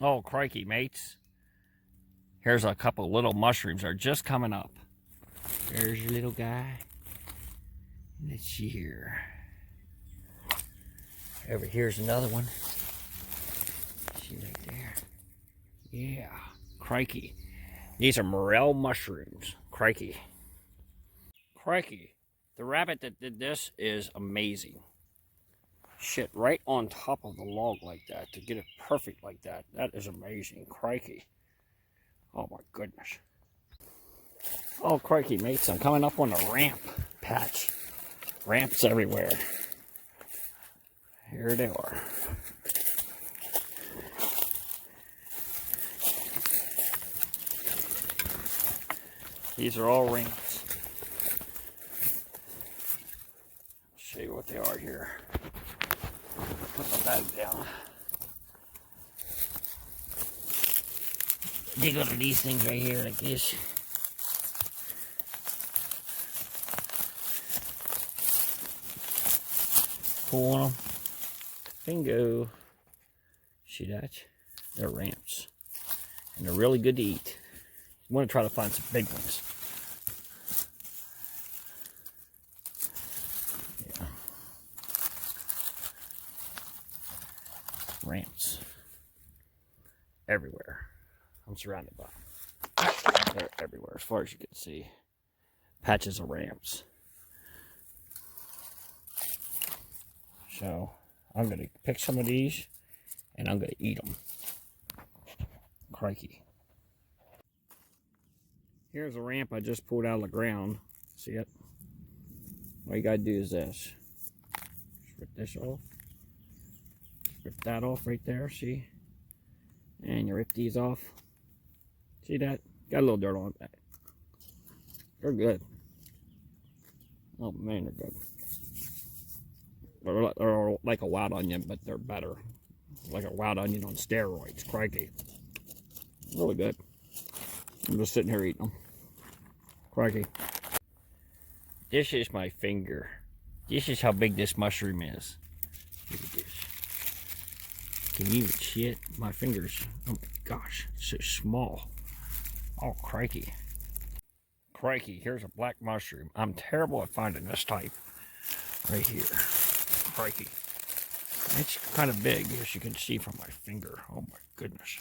Oh, crikey, mates. Here's a couple little mushrooms that are just coming up. There's your little guy. Let's see here. Over here's another one. See right there. Yeah, crikey. These are Morel mushrooms. Crikey. Crikey. The rabbit that did this is amazing. Shit, right on top of the log like that to get it perfect like that. That is amazing. Crikey. Oh my goodness. Oh, crikey, mates. I'm coming up on the ramp patch. Ramps everywhere. Here they are. These are all ramps. Let's show you what they are here. Put the bag down. Dig under these things right here like this. Pull on them. Bingo. See that? They're ramps. And they're really good to eat. You want to try to find some big ones. Yeah. Ramps. Everywhere. I'm surrounded by them. They're everywhere as far as you can see. Patches of ramps. So I'm going to pick some of these and I'm going to eat them. Crikey. Here's a ramp I just pulled out of the ground. See it? All you got to do is this. Just rip this off. Rip that off right there, see? And you rip these off. See that? Got a little dirt on it. They're good. Oh man, they're good. They're like a wild onion, but they're better. Like a wild onion on steroids. Crikey. Really good. I'm just sitting here eating them. Crikey. This is my finger. This is how big this mushroom is. Look at this. Can you even see it? My fingers. Oh my gosh. It's so small. Oh, crikey. Crikey. Here's a black mushroom. I'm terrible at finding this type. Right here. Crikey. It's kind of big, as you can see from my finger. Oh my goodness.